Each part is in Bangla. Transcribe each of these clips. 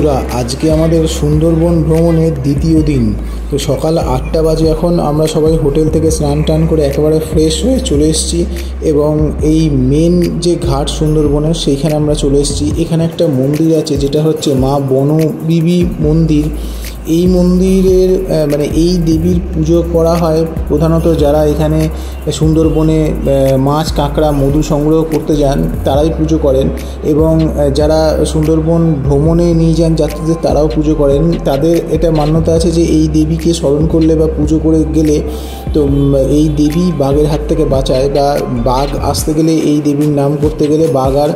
বন্ধুরা, আজকে আমাদের সুন্দরবন ভ্রমণের দ্বিতীয় দিন। তো সকাল 8টা বাজে এখন। আমরা সবাই হোটেল থেকে স্নান টান করে একেবারে ফ্রেশ হয়ে চলে এসেছি এবং এই মেন যে ঘাট সুন্দরবনের সেইখানে আমরা চলে এসেছি। এখানে একটা মন্দির আছে যেটা হচ্ছে মা বনবিবি মন্দির। এই মন্দিরের এই দেবীর পুজো করা হয় প্রধানত যারা এখানে সুন্দরবনে মাছ কাঁকড়া মধু সংগ্রহ করতে যান তারাই পুজো করেন, এবং যারা সুন্দরবন ভ্রমণে নিয়ে যান যাত্রীদের তারাও পুজো করেন। তাদের এটা মান্যতা আছে যে এই দেবীকে স্মরণ করলে বা পুজো করে গেলে তো এই দেবী বাঘের হাত থেকে বাঁচায়, বা বাঘ আসতে গেলে এই দেবীর নাম করতে গেলে বাঘ আর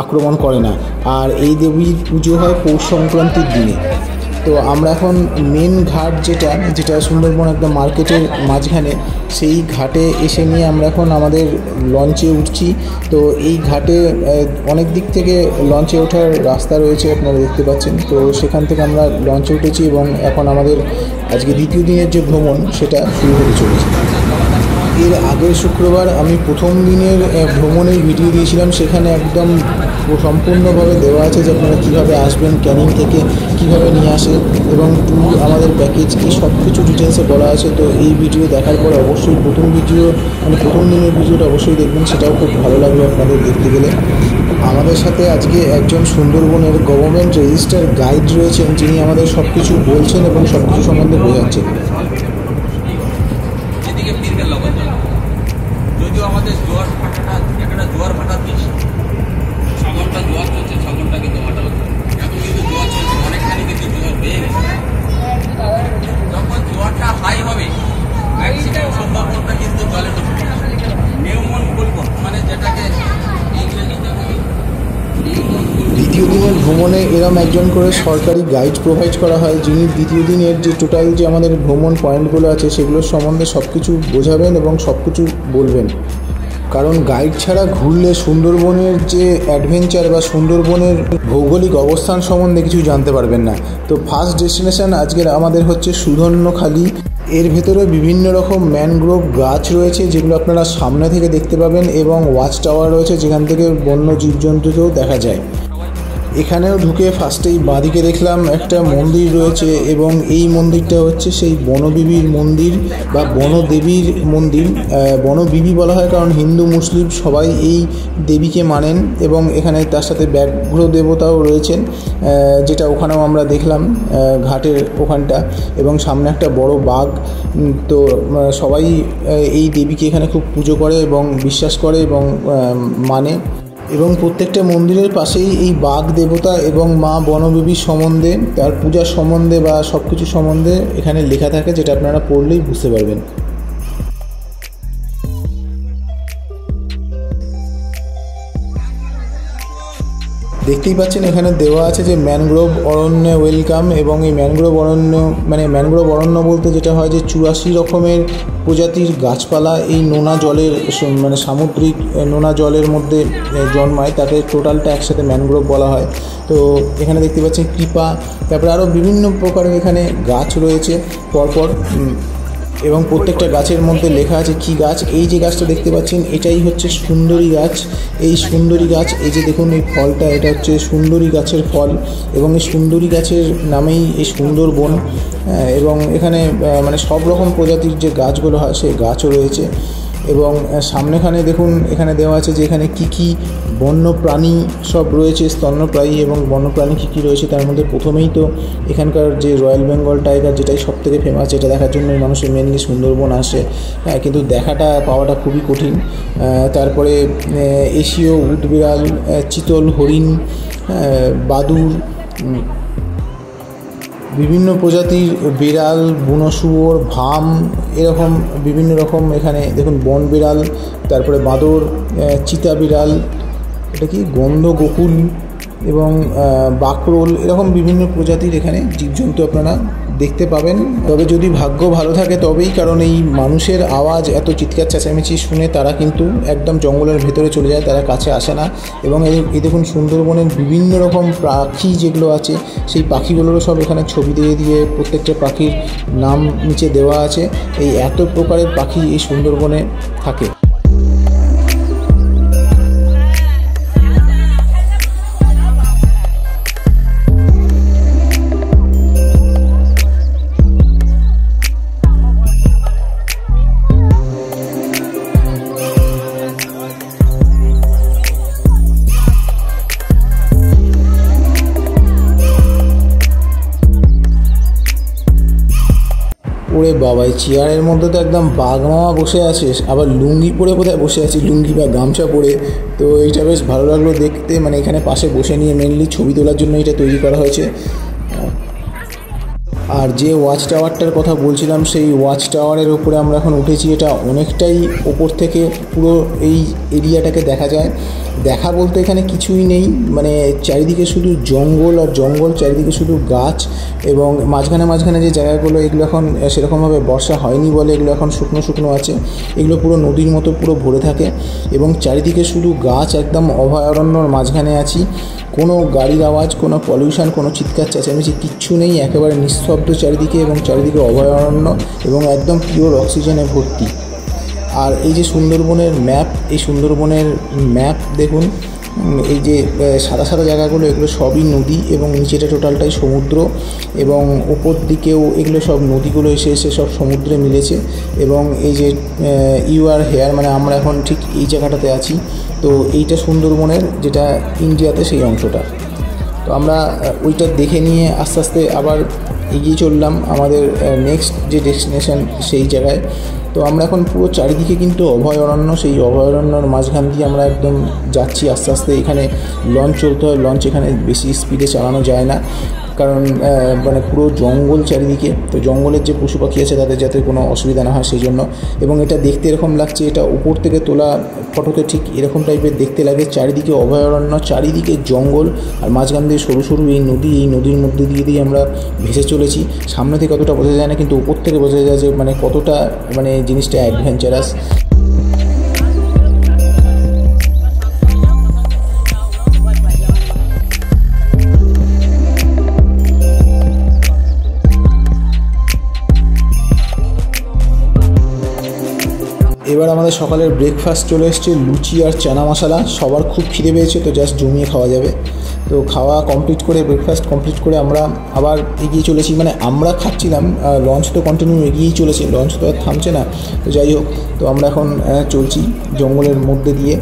আক্রমণ করে না। আর এই দেবীর পুজো হয় পৌষ সংক্রান্তির দিনে। তো আমরা এখন মেন ঘাট যেটা সুন্দরবন একদম মার্কেটের মাঝখানে, সেই ঘাটে এসে নিয়ে আমরা এখন আমাদের লঞ্চে উঠছি। তো এই ঘাটে অনেক দিক থেকে লঞ্চে ওঠার রাস্তা রয়েছে, আপনারা দেখতে পাচ্ছেন। তো সেখান থেকে আমরা লঞ্চে উঠেছি এবং এখন আমাদের আজকে দ্বিতীয় দিনের যে ভ্রমণ সেটা শুরু হতে চলেছে। এর আগের শুক্রবার আমি প্রথম দিনের ভ্রমণের ভিডিও দিয়েছিলাম, সেখানে একদম সম্পূর্ণভাবে দেওয়া আছে যে আপনারা কীভাবে আসবেন, ক্যানিং থেকে কীভাবে নিয়ে আসে এবং ট্যুর আমাদের প্যাকেজ এই সব কিছু ডিটেলসে বলা আছে। তো এই ভিডিও দেখার পর অবশ্যই প্রথম দিনের ভিডিওটা অবশ্যই দেখবেন, সেটাও খুব ভালো লাগবে আপনাদের দেখতে গেলে। আমাদের সাথে আজকে একজন সুন্দরবনের গভর্নমেন্ট রেজিস্টার গাইড রয়েছেন, যিনি আমাদের সব কিছু বলছেন এবং সব কিছু সম্বন্ধে বোঝাচ্ছেন। যদিও আমাদের জোয়ার ভাটা দেশ, সাগরটা জোয়ার চলছে, সাগরটা কিন্তু ভাটা হচ্ছে, এখন কিন্তু জোয়ার চলছে, অনেকখানি কিন্তু জোয়ার বেড়ে গেছে। যখন জোয়ারটা হাই হবে ম্যাক্সিমাম সুন্দরবনটা কিন্তু জলে ঢুকবে। নিউমন বলবো মানে যেটাকে দ্বিতীয় দিনের ভ্রমণে এরম একজন করে সরকারি গাইড প্রোভাইড করা হয়, যিনি দ্বিতীয় দিনের যে টোটাল যে আমাদের ভ্রমণ পয়েন্টগুলো আছে সেগুলোর সম্বন্ধে সব কিছু বোঝাবেন এবং সব কিছু বলবেন। কারণ গাইড ছাড়া ঘুরলে সুন্দরবনের যে অ্যাডভেঞ্চার বা সুন্দরবনের ভৌগোলিক অবস্থান সম্বন্ধে কিছু জানতে পারবেন না। তো ফার্স্ট ডেস্টিনেশন আজকের আমাদের হচ্ছে সুধন্যখালি। এর ভেতরে বিভিন্ন রকম ম্যানগ্রোভ গাছ রয়েছে যেগুলো আপনারা সামনে থেকে দেখতে পাবেন, এবং ওয়াচ টাওয়ার রয়েছে যেখান থেকে বন্য জীবজন্তুকেও দেখা যায়। এখানেও ঢুকে ফার্স্টেই বাঁদিকে দেখলাম একটা মন্দির রয়েছে, এবং এই মন্দিরটা হচ্ছে সেই বনবিবির মন্দির বা বনদেবীর মন্দির। বনবিবি বলা হয় কারণ হিন্দু মুসলিম সবাই এই দেবীকে মানেন, এবং এখানে তার সাথে ব্যাঘ্র দেবতাও রয়েছেন, যেটা ওখানেও আমরা দেখলাম ঘাটের ওখানটা, এবং সামনে একটা বড় বাঘ। তো সবাই এই দেবীকে এখানে খুব পুজো করে এবং বিশ্বাস করে এবং মানে, এবং প্রত্যেকটা মন্দিরের পাশেই এই বাঘ দেবতা এবং মা বনবিবির সম্বন্ধে, তার পূজার সম্বন্ধে বা সব কিছু সম্বন্ধে এখানে লেখা থাকে, যেটা আপনারা পড়লেই বুঝতে পারবেন। দেখতেই পাচ্ছেন এখানে দেওয়া আছে যে ম্যানগ্রোভ অরণ্যে ওয়েলকাম, এবং এই ম্যানগ্রোভ অরণ্য বলতে যেটা হয় যে 84 রকমের প্রজাতির গাছপালা এই নোনা জলের সামুদ্রিক নোনা জলের মধ্যে জন্মায়, তাকে টোটালটা একসাথে ম্যানগ্রোভ বলা হয়। তো এখানে দেখতে পাচ্ছেন কৃপা, তারপরে আরও বিভিন্ন প্রকারের এখানে গাছ রয়েছে পরপর, এবং প্রত্যেকটা গাছের মধ্যে লেখা আছে কি গাছ। এই যে গাছটা দেখতে পাচ্ছেন এটাই হচ্ছে সুন্দরী গাছ। এই সুন্দরী গাছ, এই যে দেখুন এই ফলটা, এটা হচ্ছে সুন্দরী গাছের ফল, এবং এই সুন্দরী গাছের নামেই এই সুন্দরবন। এবং এখানে সব রকম প্রজাতির যে গাছগুলো হয় সেই গাছও রয়েছে। এবং সামনেখানে দেখুন এখানে দেওয়া আছে যে এখানে কী বন্যপ্রাণী সব রয়েছে, স্তন্যপ্রায়ী এবং বন্যপ্রাণী কী রয়েছে। তার মধ্যে প্রথমেই তো এখানকার যে রয়্যাল বেঙ্গল টাইগার, যেটাই সব থেকে ফেমাস, এটা দেখার জন্য মানুষের মেনলি সুন্দরবন আসে, কিন্তু পাওয়াটা খুবই কঠিন। তারপরে এশীয় উট বিড়াল, চিতল হরিণ, বাদুড়, বিভিন্ন প্রজাতির বিড়াল, বুনো শুয়োর, ভাম, এরকম বিভিন্ন রকম এখানে দেখুন বন বিড়াল, তারপরে বাঁদর, চিতা বিড়াল, এটা কি গন্ধ গোকুল এবং বাকরোল, এরকম বিভিন্ন প্রজাতির এখানে জীবজন্তু আপনারা দেখতে পাবেন। তবে যদি ভাগ্য ভালো থাকে তবেই, কারণ এই মানুষের আওয়াজ এত চিৎকার চেঁচামেচি শুনে তারা কিন্তু একদম জঙ্গলের ভেতরে চলে যায়, তারা কাছে আসে না। এবং এই দেখুন সুন্দরবনের বিভিন্ন রকম পাখি যেগুলো আছে সেই পাখিগুলোরও সব এখানে ছবি দিয়ে প্রত্যেকটা পাখির নাম নিচে দেওয়া আছে। এই এত প্রকারের পাখি এই সুন্দরবনে থাকে। ওরে বাবা, এই চেয়ারের মধ্যে তো একদম বাঘমামা বসে আছে, আবার লুঙ্গি পরে বোধহয় বসে আছে, লুঙ্গি বা গামছা পরে। তো এইটা বেশ ভালো লাগলো দেখতে, মানে এখানে পাশে বসে নিয়ে মেনলি ছবি তোলার জন্য এটা তৈরি করা হয়েছে। আর যে ওয়াচ টাওয়ারটার কথা বলছিলাম, সেই ওয়াচ টাওয়ারের উপরে আমরা এখন উঠেছি। এটা অনেকটাই ওপর থেকে পুরো এই এরিয়াটাকে দেখা যায়। দেখা বলতে এখানে কিছুই নেই, মানে চারিদিকে শুধু জঙ্গল আর জঙ্গল, চারিদিকে শুধু গাছ, এবং মাঝখানে মাঝখানে যে জায়গাগুলো, এগুলো এখন সেরকমভাবে বর্ষা হয়নি বলে এগুলো এখন শুকনো শুকনো আছে। এগুলো পুরো নদীর মতো পুরো ভরে থাকে, এবং চারিদিকে শুধু গাছ, একদম অভয়ারণ্যর মাঝখানে আছি। কোনো গাড়ির আওয়াজ, কোনো পলিউশন, কোনো চিৎকার চেঁচামেচি কিচ্ছু নেই, একেবারে নিস্তব্ধ চারিদিকে, এবং চারিদিকে অভয়ারণ্য এবং একদম পিওর অক্সিজেনে ভর্তি। আর এই যে সুন্দরবনের ম্যাপ, এই সুন্দরবনের ম্যাপ দেখুন, এই যে সাদা সাদা জায়গাগুলো, এগুলো সবই নদী, এবং নিচেটা টোটালটাই সমুদ্র, এবং ওপর দিকেও এগুলো সব নদীগুলো এসে এসে সব সমুদ্রে মিলেছে। এবং এই যে ইউ আর হেয়ার, মানে আমরা এখন ঠিক এই জায়গাটাতে আছি। তো এইটা সুন্দরবনের, যেটা ইন্ডিয়াতে সেই অংশটা। তো আমরা ওইটা দেখে নিয়ে আস্তে আস্তে আবার এগিয়ে চললাম আমাদের নেক্সট যে ডেস্টিনেশন সেই জায়গায়। তো আমরা এখন পুরো চারিদিকে কিন্তু অভয়ারণ্য, সেই অভয়ারণ্যর মাঝখান দিয়ে আমরা একদম যাচ্ছি আস্তে আস্তে। এখানে লঞ্চ চলতে হয়, লঞ্চ এখানে বেশি স্পিডে চালানো যায় না, কারণ মানে পুরো জঙ্গল চারিদিকে। তো জঙ্গলের যে পশু পাখি আছে তাদের যাতে কোনো অসুবিধা না হয় সেই জন্য। এবং এটা দেখতে এরকম লাগছে, এটা উপর থেকে তোলা ফটোতে ঠিক এরকম টাইপের দেখতে লাগে। চারিদিকে অভয়ারণ্য, চারিদিকে জঙ্গল, আর মাঝখান দিয়ে সরু সরু এই নদী, এই নদীর মধ্যে দিয়ে আমরা ভেসে চলেছি। সামনে থেকে কতটা বোঝা যায় না, কিন্তু উপর থেকে বোঝা যায় যে মানে কতটা মানে জিনিসটা অ্যাডভেঞ্চারাস। এবার আমাদের সকালের ব্রেকফাস্ট চলে এসছে, লুচি আর চানা মশলা। সবার খুব খিদে পেয়েছে, তো জাস্ট জমিয়ে খাওয়া যাবে। তো খাওয়া কমপ্লিট করে, ব্রেকফাস্ট কমপ্লিট করে আমরা আবার এগিয়ে চলেছি। মানে আমরা খাচ্ছিলাম, লঞ্চ তো কন্টিনিউ এগিয়েই চলেছে, লঞ্চ তো আর থামছে না। তো যাই হোক, তো আমরা এখন চলছি জঙ্গলের মধ্যে দিয়ে।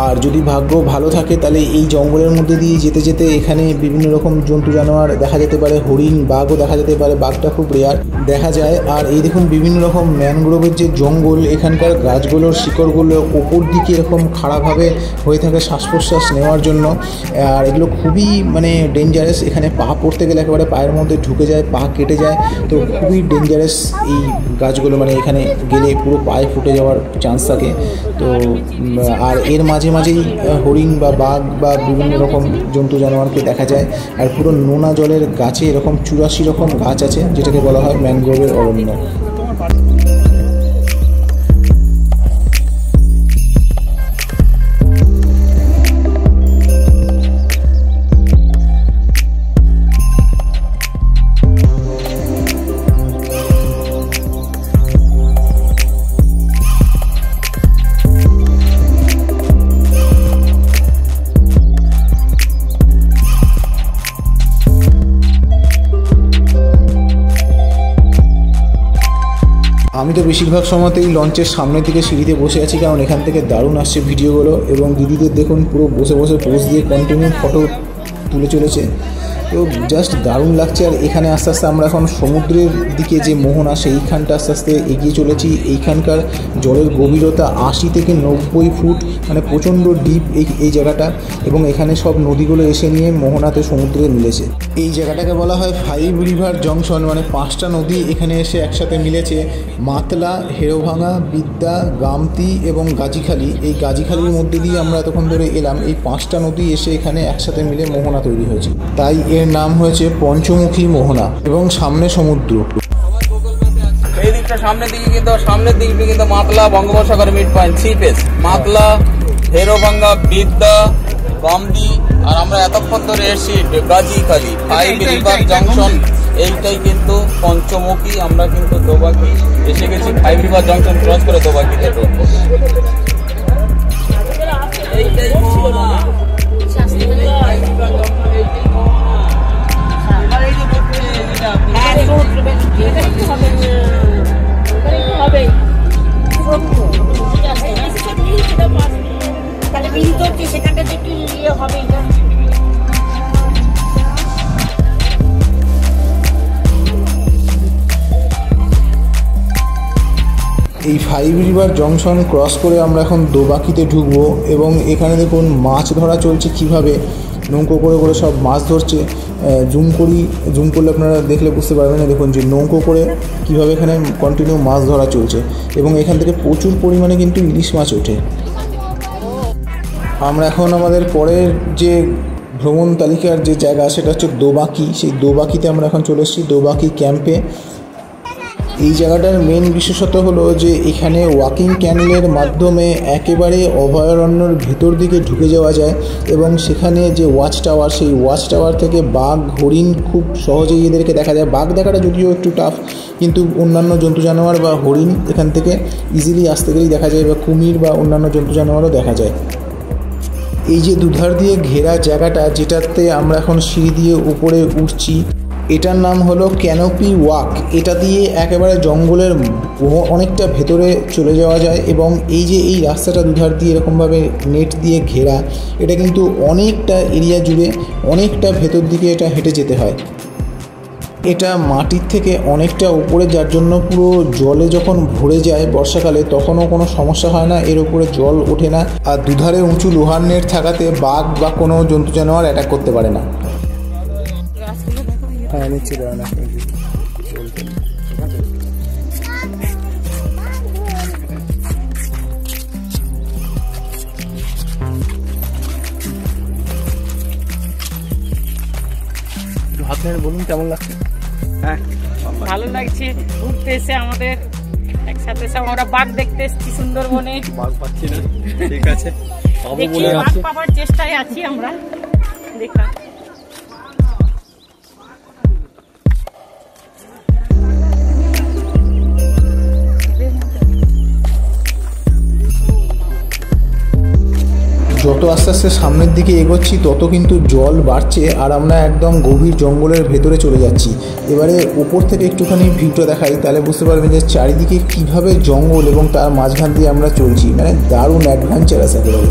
আর যদি ভাগ্য ভালো থাকে তাহলে এই জঙ্গলের মধ্যে দিয়ে যেতে যেতে এখানে বিভিন্ন রকম জন্তু জানোয়ার দেখা যেতে পারে, হরিণ, বাঘও দেখা যেতে পারে। বাঘটা খুব রেয়ার দেখা যায়। আর এই দেখুন বিভিন্ন রকম ম্যানগ্রোভের যে জঙ্গল, এখানকার গাছগুলোর শিকড়গুলো ওপর দিকে এরকম খাড়াভাবে হয়ে থাকে শ্বাস প্রশ্বাস নেওয়ার জন্য। আর এগুলো খুবই মানে ডেঞ্জারাস, এখানে পা পড়তে গেলে একেবারে পায়ের মধ্যে ঢুকে যায়, পা কেটে যায়। তো খুবই ডেঞ্জারাস এই গাছগুলো, মানে এখানে গেলে পুরো পায়ে ফুটে যাওয়ার চান্স থাকে। তো আর এর মাঝে মাঝেই হরিণ বা বাঘ বা বিভিন্ন রকম জন্তু জানোয়ারকে দেখা যায়। আর পুরো নোনা জলের গাছে এরকম 84 রকম গাছ আছে, যেটাকে বলা হয় ম্যানগ্রোভের অরণ্য। আমি তো বেশিরভাগ সময়তেই লঞ্চের সামনের দিকে সিঁড়িতে বসে আছি, কারণ এখান থেকে দারুণ আসছে ভিডিওগুলো। এবং দিদিদের দেখুন পুরো বসে বসে পোজ দিয়ে কন্টিনিউ ফটো তুলে চলেছে, তো জাস্ট দারুণ লাগছে। আর এখানে আস্তে আস্তে আমরা এখন সমুদ্রের দিকে যে মোহনা, সেইখানটা আস্তে আস্তে এগিয়ে চলেছি। এইখানকার জলের গভীরতা 80 থেকে 90 ফুট, মানে প্রচণ্ড ডিপ এই জায়গাটা। এবং এখানে সব নদীগুলো এসে নিয়ে মোহনাতে সমুদ্রে মিলেছে। এই জায়গাটাকে বলা হয় 5 রিভার জংশন, মানে 5টা নদী এখানে এসে একসাথে মিলেছে। মাতলা, হেরোভাঙা, বিদ্যা, গামতি এবং গাজীখালি। এই গাজীখালির মধ্যে দিয়ে আমরা এতক্ষণ ধরে এলাম। এই 5টা নদী এসে এখানে একসাথে মিলে মোহনা তৈরি হয়েছে, তাই এর নাম হয়েছে পঞ্চমুখী মোহনা। এবং সামনে সমুদ্র। এই দিকটা সামনের দিকে কিন্তু মাতলা, বঙ্গোপসাগর mid point, sea face, Matla, Herobhanga, Bidya, গামদি। আর আমরা এতক্ষণ ধরে এসেছি গাজীখালি 5 রিভার জংশন। এইটাই কিন্তু পঞ্চমুখী। আমরা কিন্তু দোবাকি এসে গেছি, 5 রিভার জংশন ক্রস করে দোবাকিতে ঢুকবো। এইটাই মোহনা। এই 5 রিভার জংশন ক্রস করে আমরা এখন দোবাকিতে ঢুকবো এবং এখানে দেখুন মাছ ধরা চলছে কিভাবে নৌকো করে করে সব মাছ ধরছে। জুম করলে আপনারা দেখলে বুঝতে পারবেন না, দেখুন যে নৌকো করে কিভাবে এখানে কন্টিনিউ মাছ ধরা চলছে এবং এখান থেকে প্রচুর পরিমাণে কিন্তু ইলিশ মাছ ওঠে। আমরা এখন আমাদের পরের যে ভ্রমণ তালিকার যে জায়গা সেটা হচ্ছে দোবাকি। সেই দোবাকিতে আমরা এখন চলে এসেছি, দোবাকি ক্যাম্পে। এই জায়গাটার মেন বিশেষত্ব হলো যে এখানে ওয়াকিং ক্যানেলের মাধ্যমে একেবারে অভয়ারণ্যর ভিতর দিকে ঢুকে যাওয়া যায় এবং সেখানে যে ওয়াচ টাওয়ার, সেই ওয়াচ টাওয়ার থেকে বাঘ, হরিণ খুব সহজেই এদেরকে দেখা যায়। বাঘ দেখাটা যদিও একটু টাফ, কিন্তু অন্যান্য জন্তু জানোয়ার বা হরিণ এখান থেকে ইজিলি আসতে গেলেই দেখা যায়, বা কুমির বা অন্যান্য জন্তু জানোয়ারও দেখা যায়। এই যে দুধার দিয়ে ঘেরা জায়গাটা, যেটাতে আমরা এখন সিঁড়ি দিয়ে উপরে উঠছি, এটার নাম হলো ক্যানোপি ওয়াক। এটা দিয়ে একেবারে জঙ্গলের অনেকটা ভেতরে চলে যাওয়া যায় এবং এই যে এই রাস্তাটা দুধার দিয়ে এরকমভাবে নেট দিয়ে ঘেরা, এটা কিন্তু অনেকটা এরিয়া জুড়ে অনেকটা ভেতর দিকে এটা হেঁটে যেতে হয়। এটা মাটির থেকে অনেকটা উপরে, যার জন্য পুরো জলে যখন ভরে যায় বর্ষাকালে তখনও কোনো সমস্যা হয় না, এর উপরে জল ওঠে না। আর দুধারে উঁচু লোহার নেট থাকাতে বাঘ বা কোনো জন্তু জানোয়ার অ্যাটাক করতে পারে না। হ্যাঁ, নিচ্ছি না। আপনার বলুন কেমন লাগছে? হ্যাঁ, ভালো লাগছে ঘুরতে এসে। আমাদের একসাথে সব আমরা বাঘ দেখতে এসেছি সুন্দরবনে। বাঘ পাচ্ছি না, ঠিক আছে, বাঘ পাওয়ার চেষ্টায় আছি আমরা। দেখা যত আস্তে আস্তে সামনের দিকে এগোচ্ছি তত কিন্তু জল বাড়ছে আর আমরা একদম গভীর জঙ্গলের ভেতরে চলে যাচ্ছি। এবারে উপর থেকে একটুখানি ভিউটা দেখাই, তাহলে বুঝতে পারবেন যে চারিদিকে কিভাবে জঙ্গল এবং তার মাঝখান দিয়ে আমরা চলছি। মানে দারুণ অ্যাডভেঞ্চারাস একেবারে।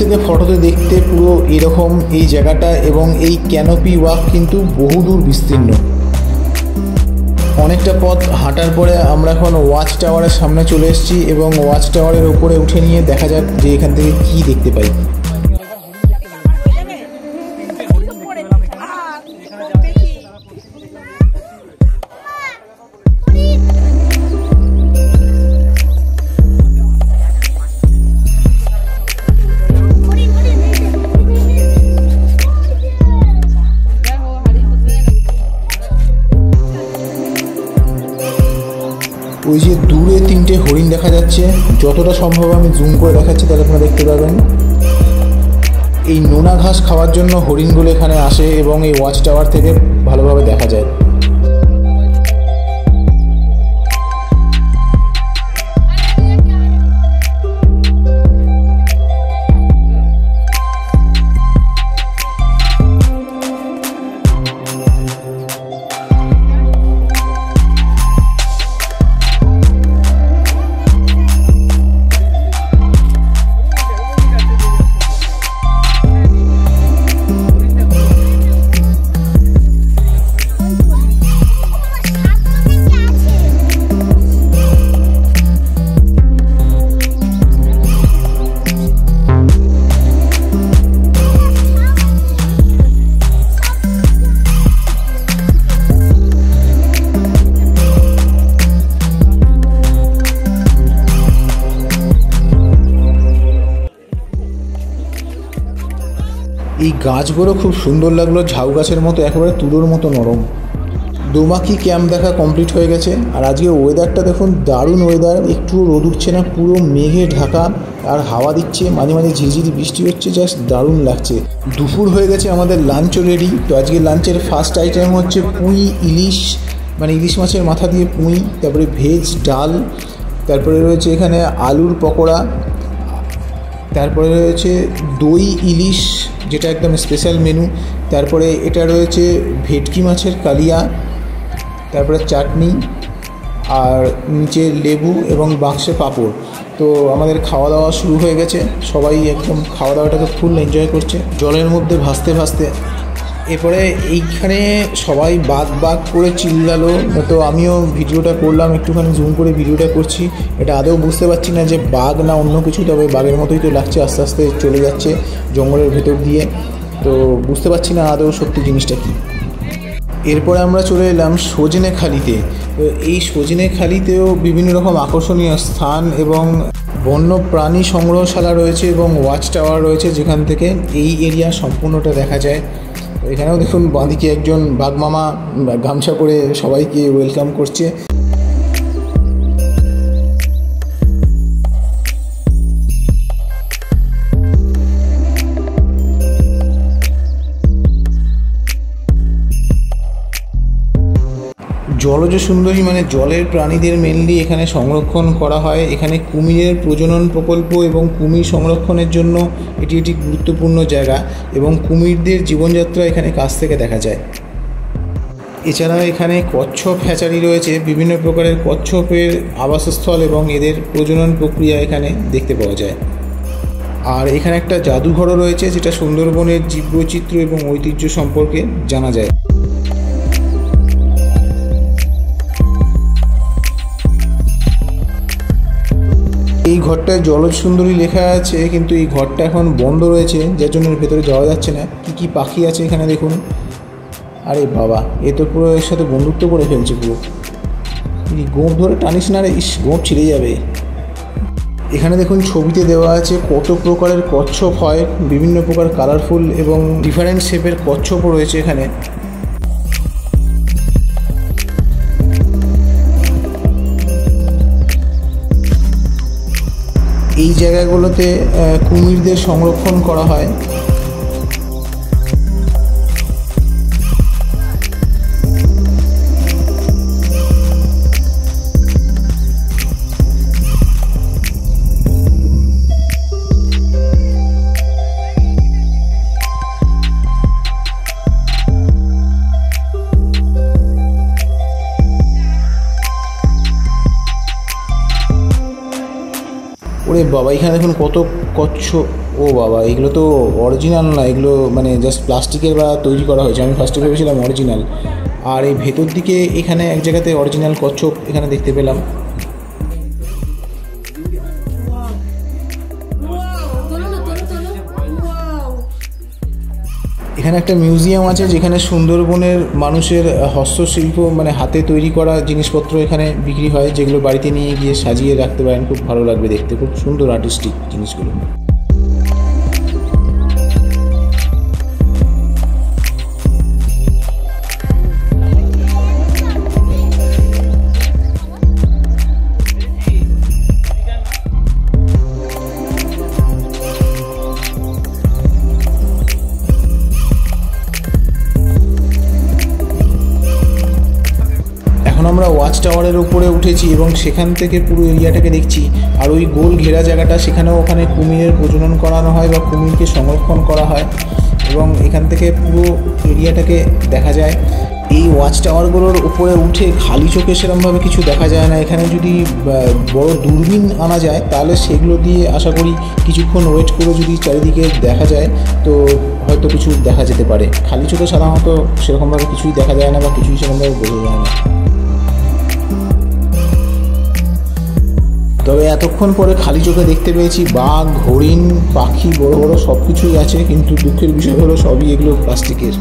থেকে ফটোতে দেখতে পুরো এরকম এই জায়গাটা এবং এই ক্যানোপি ওয়াক কিন্তু বহুদূর বিস্তীর্ণ। অনেকটা পথ হাঁটার পরে আমরা এখন ওয়াচ টাওয়ারের সামনে চলে এসেছি এবং ওয়াচ টাওয়ারের উপরে উঠে নিয়ে দেখা যাক যে এখান থেকে কী দেখতে পাই। ওই যে দূরে 3টে হরিণ দেখা যাচ্ছে, যতটা সম্ভব আমি জুম করে দেখাচ্ছি তাহলে আপনারা দেখতে পাবেন। এই নোনা ঘাস খাওয়ার জন্য হরিণগুলো এখানে আসে এবং এই ওয়াচ টাওয়ার থেকে ভালোভাবে দেখা যায়। এই গাছগুলো খুব সুন্দর লাগলো, ঝাউ গাছের মতো, একেবারে তুলোর মতো নরম। দোবাকি ক্যাম্প দেখা কমপ্লিট হয়ে গেছে। আর আজকে ওয়েদারটা দেখুন, দারুণ ওয়েদার, একটুও রোদ উঠছে না, পুরো মেঘে ঢাকা, আর হাওয়া দিচ্ছে, মাঝে মাঝে ঝিরিঝিরি বৃষ্টি হচ্ছে, জাস্ট দারুণ লাগছে। দুপুর হয়ে গেছে, আমাদের লাঞ্চও রেডি। তো আজকে লাঞ্চের ফার্স্ট আইটেম হচ্ছে পুঁই ইলিশ, মানে ইলিশ মাছের মাথা দিয়ে পুঁই, তারপরে ভেজ ডাল, তারপরে রয়েছে এখানে আলুর পকোড়া, তারপরে রয়েছে দই ইলিশ যেটা একদম স্পেশাল মেনু, তারপরে এটা রয়েছে ভেটকি মাছের কালিয়া, তারপরে চাটনি আর নিচে লেবু এবং বাক্সে পাঁপড়। তো আমাদের খাওয়া দাওয়া শুরু হয়ে গেছে, সবাই একদম খাওয়া দাওয়াটাকে ফুল এনজয় করছে জলের মধ্যে ভাসতে ভাসতে। এরপরে এইখানে সবাই বাগ বাগ করে চিল্লালো, তো আমিও ভিডিওটা করলাম, একটুখানি জুম করে ভিডিওটা করছি। এটা আদৌ বুঝতে পারছি না যে বাঘ না অন্য কিছু, তবে বাঘের মতোই তো লাগছে, আস্তে আস্তে চলে যাচ্ছে জঙ্গলের ভেতর দিয়ে। তো বুঝতে পারছি না আদৌ সত্যি জিনিসটা কী। এরপরে আমরা চলে এলাম সজনেখালিতে। তো এই সজনেখালিতেও বিভিন্ন রকম আকর্ষণীয় স্থান এবং বন্য প্রাণী সংগ্রহশালা রয়েছে এবং ওয়াচ টাওয়ার রয়েছে, যেখান থেকে এই এরিয়া সম্পূর্ণটা দেখা যায়। এখানেও দেখুন বাঁদিকে একজন বাঘমামা গামছা পরে সবাইকে ওয়েলকাম করছে। জলজ সুন্দরী মানে জলের প্রাণীদের মেনলি এখানে সংরক্ষণ করা হয়। এখানে কুমিরের প্রজনন প্রকল্প এবং কুমির সংরক্ষণের জন্য এটি একটি গুরুত্বপূর্ণ জায়গা এবং কুমিরদের জীবনযাত্রা এখানে কাছ থেকে দেখা যায়। এছাড়া এখানে কচ্ছপ হ্যাচারি রয়েছে, বিভিন্ন প্রকারের কচ্ছপের আবাসস্থল এবং এদের প্রজনন প্রক্রিয়া এখানে দেখতে পাওয়া যায়। আর এখানে একটা জাদুঘরও রয়েছে, যেটা সুন্দরবনের জীববৈচিত্র্য এবং ঐতিহ্য সম্পর্কে জানা যায়। এই ঘরটায় জলজ সুন্দরী লেখা আছে, কিন্তু এই ঘরটা এখন বন্ধ রয়েছে, যার জন্য ভেতরে যাওয়া যাচ্ছে না। কী কী পাখি আছে এখানে দেখুন। আরে বাবা, এ তো পুরো এর সাথে বন্ধুত্ব করে ফেলছে পুরো। গোঁপ ধরে টানিস না রে, ইস গোঁপ ছিঁড়ে যাবে। এখানে দেখুন ছবিতে দেওয়া আছে কত প্রকারের কচ্ছপ হয়, বিভিন্ন প্রকার কালারফুল এবং ডিফারেন্ট শেপের কচ্ছপও রয়েছে এখানে। এই জায়গাগুলোতে কুমিরদের সংরক্ষণ করা হয়। ওরে বাবা, এখানে দেখুন কত কচ্ছপ। ও বাবা, এগুলো তো অরিজিনাল না, এগুলো মানে জাস্ট প্লাস্টিকের বা তৈরি করা হয়েছে। আমি ফার্স্টে ভেবেছিলাম অরিজিনাল। আর এই ভেতর দিকে এখানে এক জায়গাতে অরিজিনাল কচ্ছপ এখানে দেখতে পেলাম। এখানে একটা মিউজিয়াম আছে, যেখানে সুন্দরবনের মানুষের হস্তশিল্প মানে হাতে তৈরি করা জিনিসপত্র এখানে বিক্রি হয়, যেগুলো বাড়িতে নিয়ে গিয়ে সাজিয়ে রাখতে পারেন। খুব ভালো লাগবে দেখতে, খুব সুন্দর আর্টিস্টিক জিনিসগুলো। আমরা ওয়াচ টাওয়ারের উপরে উঠেছি এবং সেখান থেকে পুরো এরিয়াটাকে দেখছি। আর ওই গোল ঘেরা জায়গাটা, সেখানেও ওখানে কুমিরের প্রজনন করানো হয় বা কুমিরকে সংরক্ষণ করা হয় এবং এখান থেকে পুরো এরিয়াটাকে দেখা যায়। এই ওয়াচ টাওয়ারগুলোর উপরে উঠে খালি চোখে সেরকমভাবে কিছু দেখা যায় না। এখানে যদি বড় দূরবীন আনা যায়, তাহলে সেগুলো দিয়ে আশা করি কিছুক্ষণ ওয়েট করে যদি চারিদিকে দেখা যায়, তো হয়তো কিছু দেখা যেতে পারে। খালি চোখে সাধারণত সেরকমভাবে কিছুই দেখা যায় না বা কিছুই সেরকমভাবে বোঝা যায় না। তবে এতক্ষণ পরে খালি চোখে দেখতে পেয়েছি বাঘ, হরিণ, পাখি, বড় বড় সব কিছুই আছে, কিন্তু দুঃখের বিষয় হলো সবই এগুলো প্লাস্টিকের।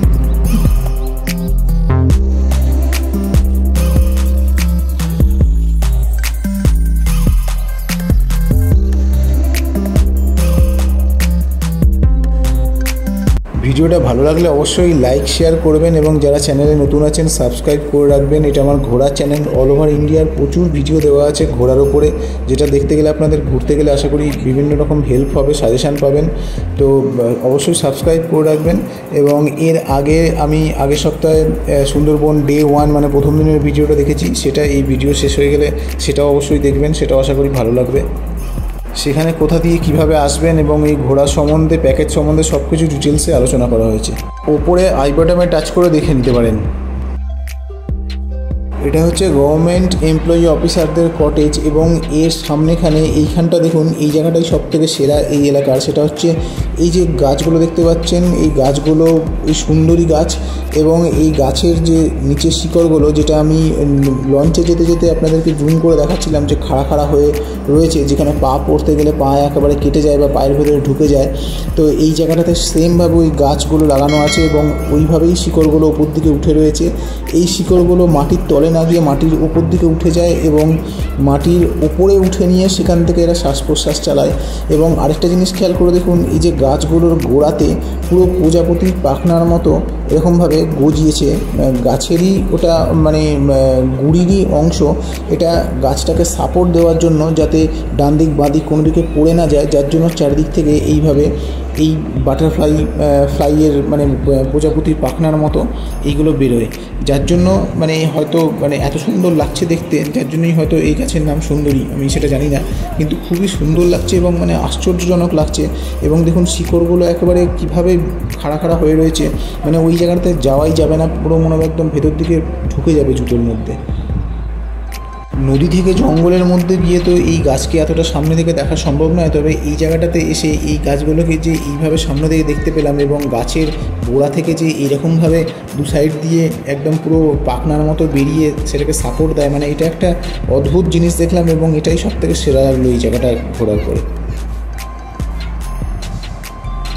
ভিডিওটা ভালো লাগলে অবশ্যই লাইক শেয়ার করবেন এবং যারা চ্যানেলে নতুন আছেন সাবস্ক্রাইব করে রাখবেন। এটা আমার ঘোরার চ্যানেল, অল ওভার ইন্ডিয়ার প্রচুর ভিডিও দেওয়া আছে ঘোরার ওপরে, যেটা দেখতে গেলে আপনাদের ঘুরতে গেলে আশা করি বিভিন্ন রকম হেল্প হবে, সাজেশান পাবেন। তো অবশ্যই সাবস্ক্রাইব করে রাখবেন। এবং এর আগে আমি আগের সপ্তাহে সুন্দরবন ডে 1 মানে প্রথম দিনের ভিডিওটা দেখেছি, সেটা এই ভিডিও শেষ হয়ে গেলে সেটাও অবশ্যই দেখবেন, সেটাও আশা করি ভালো লাগবে। সেখানে কোথা দিয়ে কিভাবে আসবেন এবং এই ঘোড়া সম্বন্ধে, প্যাকেজ সম্বন্ধে সব কিছু ডিটেলসে আলোচনা করা হয়েছে। ওপরে আই বাটনে টাচ করে দেখে নিতে পারেন। এটা হচ্ছে গভর্নমেন্ট এমপ্লয়ি অফিসারদের কটেজ এবং এর সামনেখানে এইখানটা দেখুন, এই জায়গাটাই সব থেকে সেরা এই এলাকার। সেটা হচ্ছে এই যে গাছগুলো দেখতে পাচ্ছেন, এই গাছগুলো এই সুন্দরী গাছ এবং এই গাছের যে নিচের শিকড়গুলো, যেটা আমি লঞ্চে যেতে যেতে আপনাদেরকে জুম করে দেখাচ্ছিলাম যে খাড়া খাড়া হয়ে রয়েছে, যেখানে পা পড়তে গেলে পা একেবারে কেটে যায় বা পায়ের ভেতরে ঢুকে যায়। তো এই জায়গাটাতে সেমভাবে ওই গাছগুলো লাগানো আছে এবং ওইভাবেই শিকড়গুলো ওপর দিকে উঠে রয়েছে। এই শিকড়গুলো মাটির তলে না গিয়ে মাটির ওপর দিকে উঠে যায় এবং মাটির ওপরে উঠে নিয়ে সেখান থেকে এরা শ্বাস প্রশ্বাস চালায়। এবং আরেকটা জিনিস খেয়াল করে দেখুন, এই যে গাছগুলোর গোড়াতে পুরো প্রজাপতির পাখনার মতো এরকমভাবে গজিয়েছে। গাছেরই ওটা মানে গুড়িরই অংশ, এটা গাছটাকে সাপোর্ট দেওয়ার জন্য, যাতে ডান দিক বাঁ দিক কোনো দিকে পড়ে না যায়, যার জন্য চারিদিক থেকে এইভাবে এই ফ্লাইয়ের মানে প্রজাপতির পাখনার মতো এইগুলো বেরোয়, যার জন্য মানে হয়তো মানে এত সুন্দর লাগছে দেখতে, যার জন্যই হয়তো এই গাছের নাম সুন্দরী, আমি সেটা জানি না, কিন্তু খুবই সুন্দর লাগছে এবং মানে আশ্চর্যজনক লাগছে। এবং দেখুন শিকড়গুলো একেবারে কীভাবে খাড়া খাড়া হয়ে রয়েছে, মানে ওই জায়গাটাতে যাওয়াই যাবে না, পুরো মনে হয় একদম ভেতর দিকে ঢুকে যাবে জুতোর মধ্যে। নদী থেকে জঙ্গলের মধ্যে গিয়ে তো এই গাছকে এতটা সামনে থেকে দেখা সম্ভব নয়, তবে এই জায়গাটাতে এসে এই গাছগুলোকে যে এইভাবে সামনে থেকে দেখতে পেলাম এবং গাছের গোড়া থেকে যে এইরকমভাবে দু সাইড দিয়ে একদম পুরো পাখনার মতো বেরিয়ে সেটাকে সাপোর্ট দেয়, মানে এটা একটা অদ্ভুত জিনিস দেখলাম এবং এটাই সবথেকে সেরা লাগলো এই জায়গাটা ঘোরার পরে।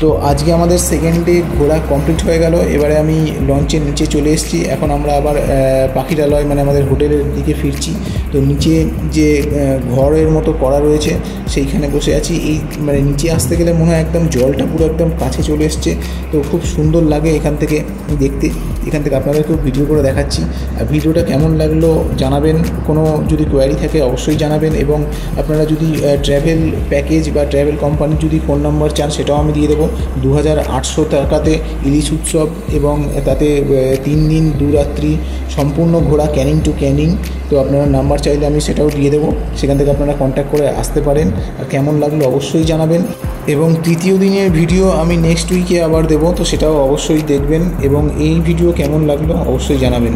তো আজকে আমাদের সেকেন্ড ডে ঘোরা কমপ্লিট হয়ে গেল। এবারে আমি লঞ্চের নিচে চলে এসেছি, এখন আমরা আবার পাখিরালয় মানে আমাদের হোটেলের দিকে ফিরছি। তো নিচে যে ঘরের মতো করা রয়েছে সেইখানে বসে আছি। এই মানে নিচে আসতে গেলে মনে হয় একদম জলটা পুরো একদম কাছে চলে এসছে, তো খুব সুন্দর লাগে এখান থেকে দেখতে। এখান থেকে আপনাদেরকেও ভিডিও করে দেখাচ্ছি। আর ভিডিওটা কেমন লাগলো জানাবেন, কোনো যদি কোয়ারি থাকে অবশ্যই জানাবেন। এবং আপনারা যদি ট্র্যাভেল প্যাকেজ বা ট্র্যাভেল কোম্পানির যদি ফোন নাম্বার চান সেটাও আমি দিয়ে দেবো। 2800 টাকাতে ইলিশ উৎসব এবং তাতে 3 দিন 2 রাত্রি সম্পূর্ণ ঘোরা ক্যানিং টু ক্যানিং। তো আপনারা নাম্বার চাইলে আমি সেটাও দিয়ে দেবো, সেখান থেকে আপনারা কন্ট্যাক্ট করে আসতে পারেন। আর কেমন লাগলো অবশ্যই জানাবেন। এবং তৃতীয় দিনের ভিডিও আমি নেক্সট উইকে আবার দেবো, তো সেটাও অবশ্যই দেখবেন এবং এই ভিডিও কেমন লাগলো অবশ্যই জানাবেন।